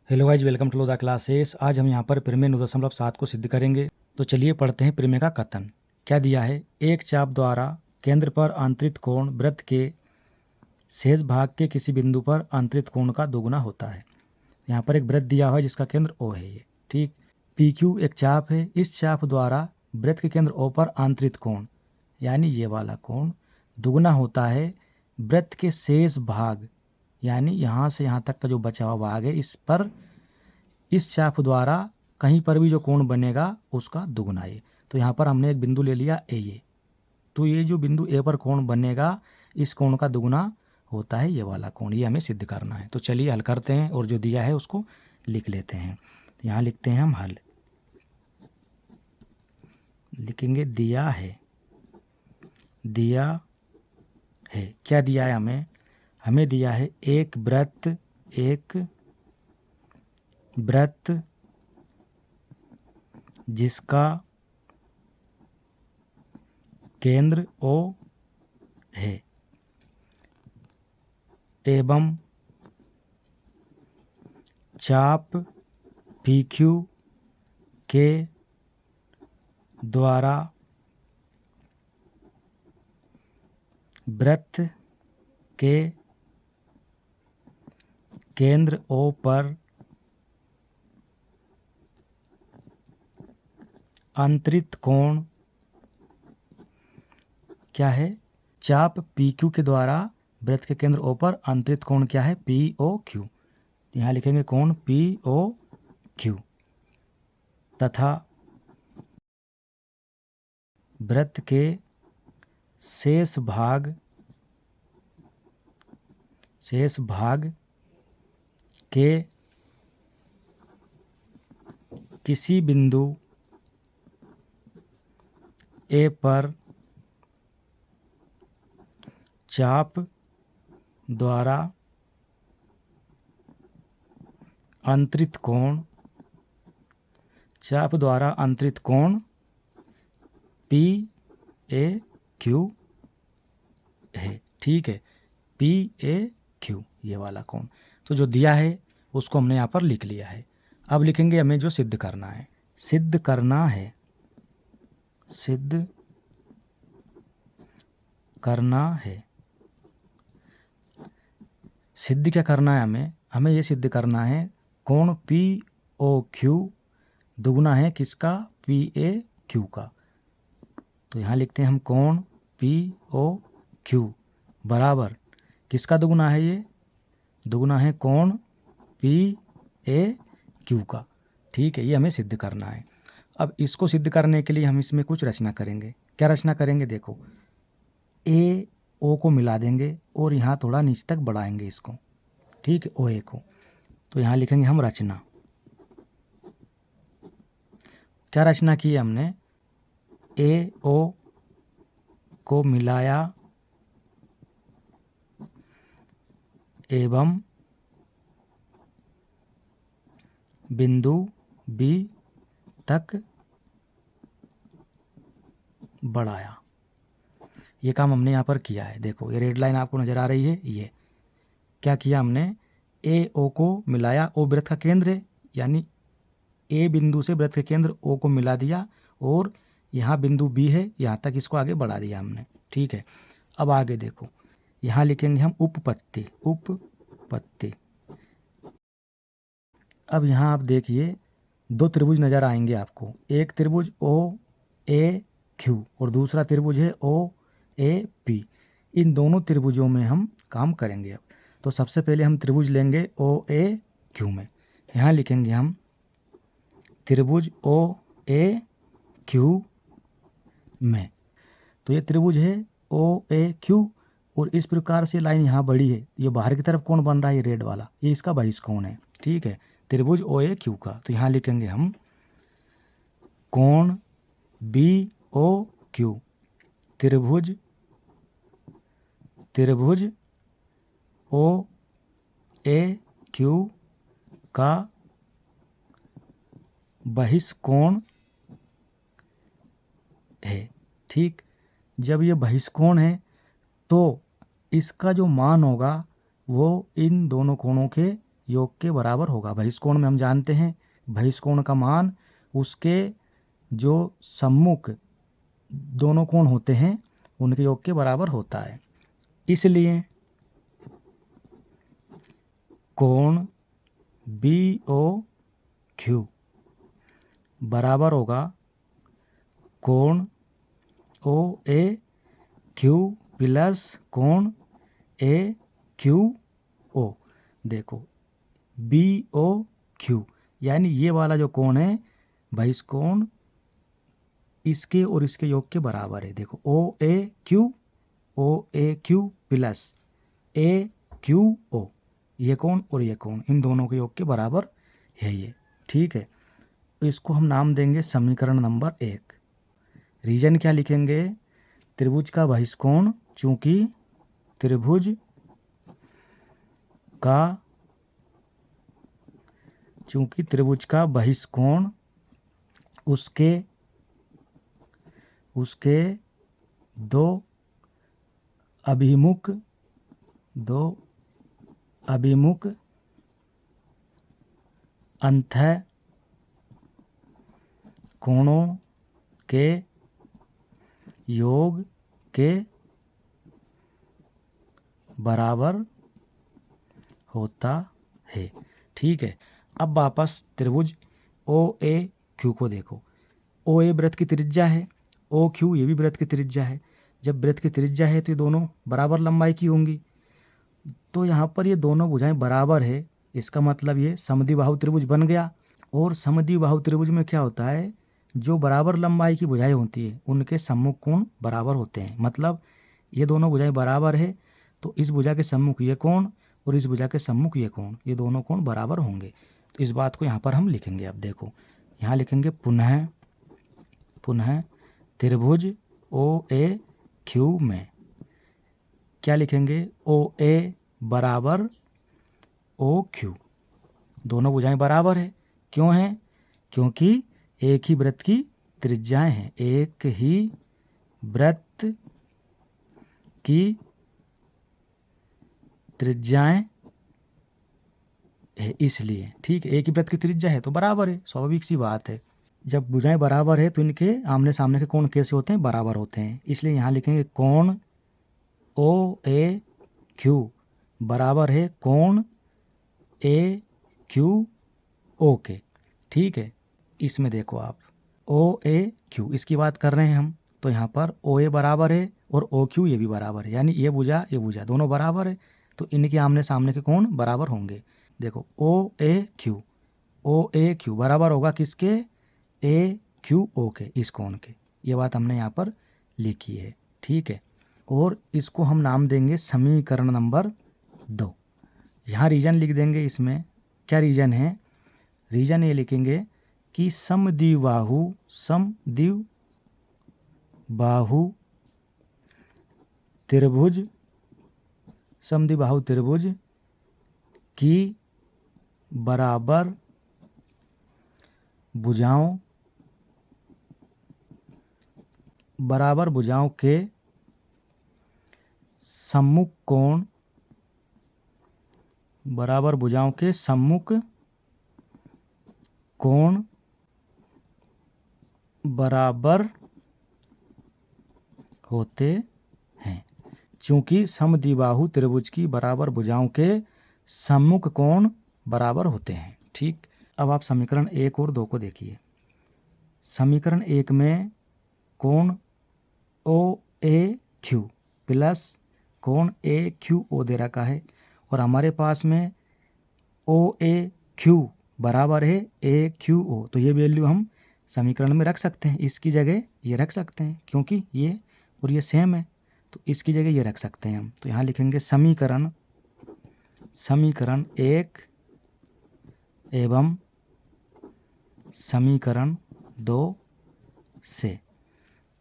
Hello guys, welcome to the classes. आज हम यहाँ पर प्रमेय 9.7 को सिद्ध करेंगे। तो चलिए पढ़ते हैं प्रमेय का कथन। क्या दिया है? एक चाप द्वारा केंद्र पर अंतरित कोण वृत्त के शेष भाग के किसी बिंदु पर अंतरित कोण का दोगुना होता है। यहाँ पर एक वृत्त दिया हुआ है जिसका केंद्र ओ है। ये ठीक। पी क्यू एक चाप है। इस चाप द्वारा वृत्त के केंद्र ओ पर अंतरित कोण यानी ये वाला कोण दुगुना होता है वृत्त के शेष भाग यानी यहाँ से यहाँ तक का जो बचा हुआ भाग है इस पर इस चाप द्वारा कहीं पर भी जो कोण बनेगा उसका दुगुना है। तो यहाँ पर हमने एक बिंदु ले लिया ए। तो ये जो बिंदु ए पर कोण बनेगा इस कोण का दुगुना होता है ये वाला कोण। ये हमें सिद्ध करना है। तो चलिए हल करते हैं और जो दिया है उसको लिख लेते हैं। तो यहाँ लिखते हैं हम हल। लिखेंगे दिया है। क्या दिया है हमें? हमें दिया है एक वृत्त जिसका केंद्र ओ है एवं चाप पी क्यू के द्वारा वृत्त के केंद्र ओ पर अंतरित कोण क्या है? चाप पी क्यू के द्वारा वृत्त के केंद्र ओ पर अंतरित कोण क्या है? P O Q. यहाँ लिखेंगे कोण पी ओ क्यू तथा वृत्त के शेष भाग के किसी बिंदु ए पर चाप द्वारा अंतरित कोण पी ए क्यू है। ठीक है, पी ए क्यू ये वाला कोण। तो जो दिया है उसको हमने यहाँ पर लिख लिया है। अब लिखेंगे हमें जो सिद्ध करना है। सिद्ध करना है। सिद्ध क्या करना है हमें ये सिद्ध करना है कोण पी ओ क्यू दुगुना है किसका? पी ए क्यू का। तो यहाँ लिखते हैं हम कोण पी ओ क्यू बराबर किसका दुगुना है? ये दुगुना है कोण पी ए क्यू का। ठीक है, ये हमें सिद्ध करना है। अब इसको सिद्ध करने के लिए हम इसमें कुछ रचना करेंगे। क्या रचना करेंगे? देखो, ए ओ को मिला देंगे और यहाँ थोड़ा नीचे तक बढ़ाएंगे इसको। ठीक है, ओ ए को। तो यहाँ लिखेंगे हम रचना। क्या रचना की हमने? ए ओ को मिलाया एवं बिंदु बी तक बढ़ाया। ये काम हमने यहाँ पर किया है। देखो, ये रेड लाइन आपको नज़र आ रही है। ये क्या किया हमने? ए ओ को मिलाया। ओ वृत्त का केंद्र है यानी ए बिंदु से वृत्त के केंद्र ओ को मिला दिया और यहाँ बिंदु बी है, यहाँ तक इसको आगे बढ़ा दिया हमने। ठीक है, अब आगे देखो, यहाँ लिखेंगे हम उपपत्ति। अब यहाँ आप देखिए दो त्रिभुज नज़र आएंगे आपको। एक त्रिभुज ओ ए क्यू और दूसरा त्रिभुज है ओ ए पी। इन दोनों त्रिभुजों में हम काम करेंगे। अब तो सबसे पहले हम त्रिभुज लेंगे ओ ए क्यू में। यहाँ लिखेंगे हम त्रिभुज ओ ए क्यू में। तो ये त्रिभुज है ओ ए क्यू और इस प्रकार से लाइन यहाँ बड़ी है। ये बाहर की तरफ कौन बन रहा है? ये रेड वाला, ये इसका बहिष्कोण है। ठीक है, त्रिभुज ओ ए क्यू का। तो यहाँ लिखेंगे हम कोण बी ओ क्यू त्रिभुज ओ ए क्यू का बहिष्कोण है। ठीक, जब ये बहिष्कोण है तो इसका जो मान होगा वो इन दोनों कोणों के योग के बराबर होगा। बहिष्कोण में हम जानते हैं बहिष्कोण का मान उसके जो सम्मुख दोनों कोण होते हैं उनके योग के बराबर होता है। इसलिए कोण BOQ बराबर होगा कोण OAQ प्लस कोण AQO। देखो BOQ यानी ये वाला जो कोण है बहिष्कोण इसके और इसके योग के बराबर है। देखो OAQ प्लस AQO ये कोण और ये कोण इन दोनों के योग के बराबर है ये। ठीक है, तो इसको हम नाम देंगे समीकरण नंबर 1। रीजन क्या लिखेंगे? त्रिभुज का बहिष्कोण, चूंकि त्रिभुज का बहिष्कोण उसके दो अभिमुख अंतः कोणों के योग के बराबर होता है। ठीक है, अब वापस त्रिभुज OAQ को देखो। OA वृत्त की त्रिज्या है, OQ ये भी वृत्त की त्रिज्या है। जब वृत्त की त्रिज्या है तो ये दोनों बराबर लंबाई की होंगी। तो यहाँ पर ये दोनों भुजाएं बराबर है, इसका मतलब ये समद्विबाहु त्रिभुज बन गया। और समद्विबाहु त्रिभुज में क्या होता है, जो बराबर लंबाई की भुजाएं होती है उनके सम्मुख कोण बराबर होते हैं। मतलब ये दोनों भुजाएं बराबर है तो इस भुजा के सम्मुख ये कोण और इस भुजा के सम्मुख ये कोण, ये दोनों कोण बराबर होंगे। तो इस बात को यहाँ पर हम लिखेंगे। अब देखो यहाँ लिखेंगे पुनः त्रिभुज OAQ में क्या लिखेंगे? OA बराबर OQ, दोनों भुजाएं बराबर है। क्यों है? क्योंकि एक ही वृत्त की त्रिज्याएं हैं, एक ही वृत्त की त्रिज्याएं है इसलिए। ठीक है, एक ही वृत्त की त्रिज्या है तो बराबर है, स्वाभाविक सी बात है। जब भुजाएं बराबर है तो इनके आमने सामने के कोण कैसे होते हैं? बराबर होते हैं। इसलिए यहाँ लिखेंगे कोण OAQ बराबर है कोण AQO के। ठीक है, इसमें देखो आप OAQ इसकी बात कर रहे हैं हम, तो यहाँ पर OA बराबर है और OQ ये भी बराबर है, यानी ये भुजा दोनों बराबर है तो इनके आमने सामने के कोण बराबर होंगे। देखो OAQ बराबर होगा किसके? AQO के, इस कोण के। ये बात हमने यहाँ पर लिखी है। ठीक है, और इसको हम नाम देंगे समीकरण नंबर 2। यहाँ रीजन लिख देंगे। इसमें क्या रीजन है? रीजन ये लिखेंगे कि समद्विबाहु त्रिभुज की बराबर भुजाओं के सम्मुख कोण बराबर होते हैं। चूंकि समद्विबाहु त्रिभुज की बराबर भुजाओं के सम्मुख कोण बराबर होते हैं। ठीक, अब आप समीकरण 1 और 2 को देखिए। समीकरण 1 में कोण OAQ प्लस कोण AQO दे रखा है और हमारे पास में OAQ बराबर है AQO, तो ये वैल्यू हम समीकरण में रख सकते हैं। इसकी जगह ये रख सकते हैं क्योंकि ये और ये सेम है, तो इसकी जगह ये रख सकते हैं हम। तो यहाँ लिखेंगे समीकरण 1 एवं समीकरण 2 से।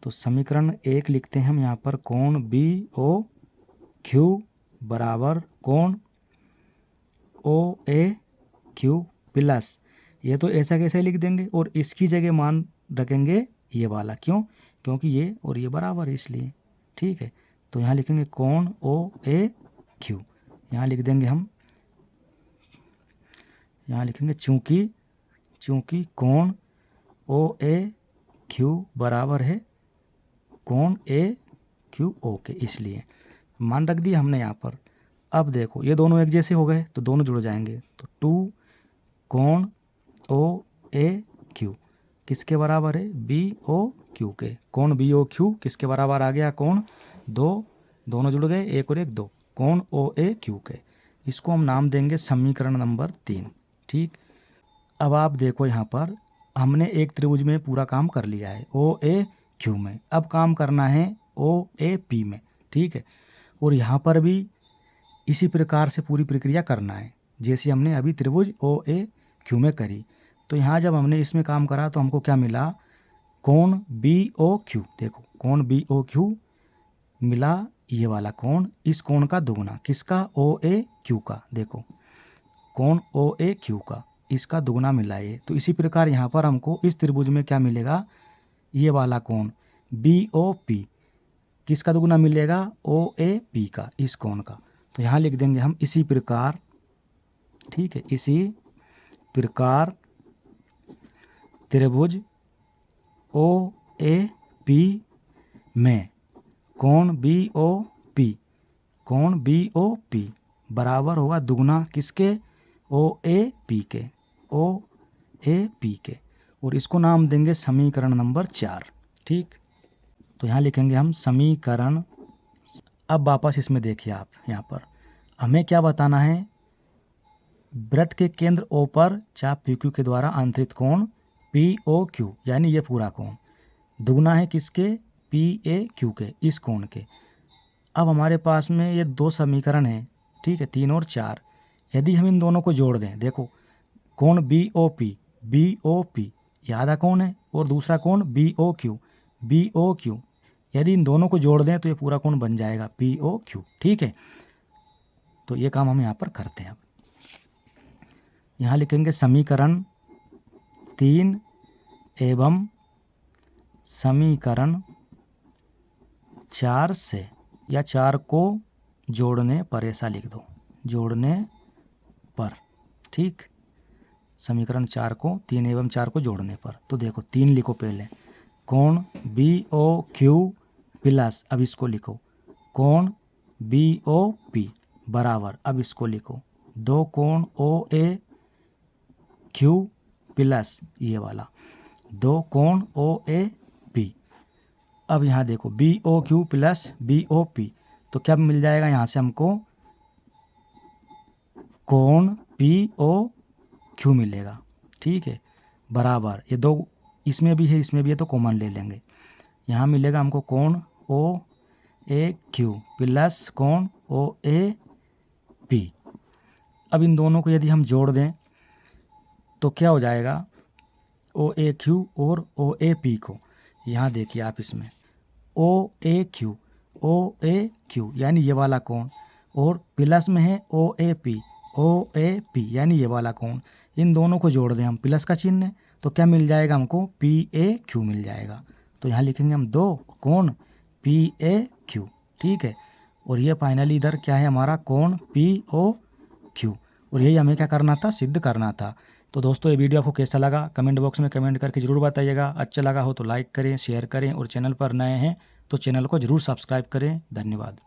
तो समीकरण 1 लिखते हैं हम यहाँ पर कोण BOQ बराबर कोण OAQ प्लस, ये तो ऐसा कैसे लिख देंगे और इसकी जगह मान रखेंगे ये वाला। क्यों? क्योंकि ये और ये बराबर है इसलिए। ठीक है, तो यहाँ लिखेंगे कोण OAQ, यहाँ लिख देंगे हम यहाँ लिखेंगे चूँकि कोण ओ ए क्यू बराबर है कोण ए क्यू ओ के, इसलिए मान रख दिया हमने यहाँ पर। अब देखो ये दोनों एक जैसे हो गए तो दोनों जुड़ जाएंगे, तो 2 कोण ओ ए क्यू किसके बराबर है, बी ओ क्यू के। कोण बी ओ क्यू किसके बराबर आ गया, कोण दोनों जुड़ गए, 1 और 1 2, कोण ओ ए क्यू के। इसको हम नाम देंगे समीकरण नंबर 3। ठीक, अब आप देखो यहाँ पर हमने एक त्रिभुज में पूरा काम कर लिया है ओ ए क्यू में, अब काम करना है ओ ए पी में। ठीक है, और यहाँ पर भी इसी प्रकार से पूरी प्रक्रिया करना है जैसे हमने अभी त्रिभुज ओ ए क्यू में करी। तो यहाँ जब हमने इसमें काम करा तो हमको क्या मिला, कोण बी ओ क्यू। देखो कोण बी ओ क्यू मिला, ये वाला कोण इस कोण का दुगुना, किसका, ओ ए क्यू का। देखो कोण ओ ए क्यू का इसका दुगुना मिला ये। तो इसी प्रकार यहाँ पर हमको इस त्रिभुज में क्या मिलेगा, ये वाला कोण बी ओ पी किसका दुगुना मिलेगा, ओ ए पी का, इस कोण का। तो यहाँ लिख देंगे हम इसी प्रकार। ठीक है, इसी प्रकार त्रिभुज ओ ए पी में कोण बी ओ पी बराबर होगा दुगुना किसके, ओ ए पी के, ओ ए पी के। और इसको नाम देंगे समीकरण नंबर 4। ठीक, तो यहाँ लिखेंगे हम समीकरण। अब वापस इसमें देखिए आप, यहाँ पर हमें क्या बताना है, वृत्त के केंद्र O पर चाप PQ के द्वारा अंतरित कोण POQ, यानी ये पूरा कोण दुगुना है किसके, PAQ के, इस कोण के। अब हमारे पास में ये 2 समीकरण हैं, ठीक है, 3 और 4। यदि हम इन दोनों को जोड़ दें, देखो कोण BOP ये आधा कोण है और दूसरा कोण BOQ, यदि इन दोनों को जोड़ दें तो ये पूरा कोण बन जाएगा POQ। ठीक है, तो ये काम हम यहाँ पर करते हैं। अब यहाँ लिखेंगे समीकरण 3 एवं समीकरण 4 से, या 4 को जोड़ने पर, ऐसा लिख दो, जोड़ने पर। ठीक, समीकरण 4 को 3 एवं 4 को जोड़ने पर। तो देखो 3 लिखो पहले, कोण BOQ प्लस, अब इसको लिखो कोण BOP बराबर, अब इसको लिखो 2 कोण OAQ प्लस ये वाला 2 कोण OAP। अब यहाँ देखो BOQ प्लस BOP, तो क्या मिल जाएगा यहाँ से हमको, कोण POQ मिलेगा। ठीक है, बराबर ये 2 इसमें भी है इसमें भी है तो कॉमन ले लेंगे। यहाँ मिलेगा हमको कोण OAQ प्लस कोण OAP। अब इन दोनों को यदि हम जोड़ दें तो क्या हो जाएगा, OAQ और OAP को, यहाँ देखिए आप इसमें OAQ यानी ये वाला कोण, और प्लस में है OAP यानी ये वाला कोण। इन दोनों को जोड़ दें हम, प्लस का चिन्ह है, तो क्या मिल जाएगा हमको, PAQ मिल जाएगा। तो यहाँ लिखेंगे हम 2 कोण PAQ। ठीक है, और ये फाइनली इधर क्या है हमारा, कोण POQ। और यही हमें क्या करना था, सिद्ध करना था। तो दोस्तों ये वीडियो आपको कैसा लगा कमेंट बॉक्स में कमेंट करके ज़रूर बताइएगा। अच्छा लगा हो तो लाइक करें, शेयर करें, और चैनल पर नए हैं तो चैनल को ज़रूर सब्सक्राइब करें। धन्यवाद।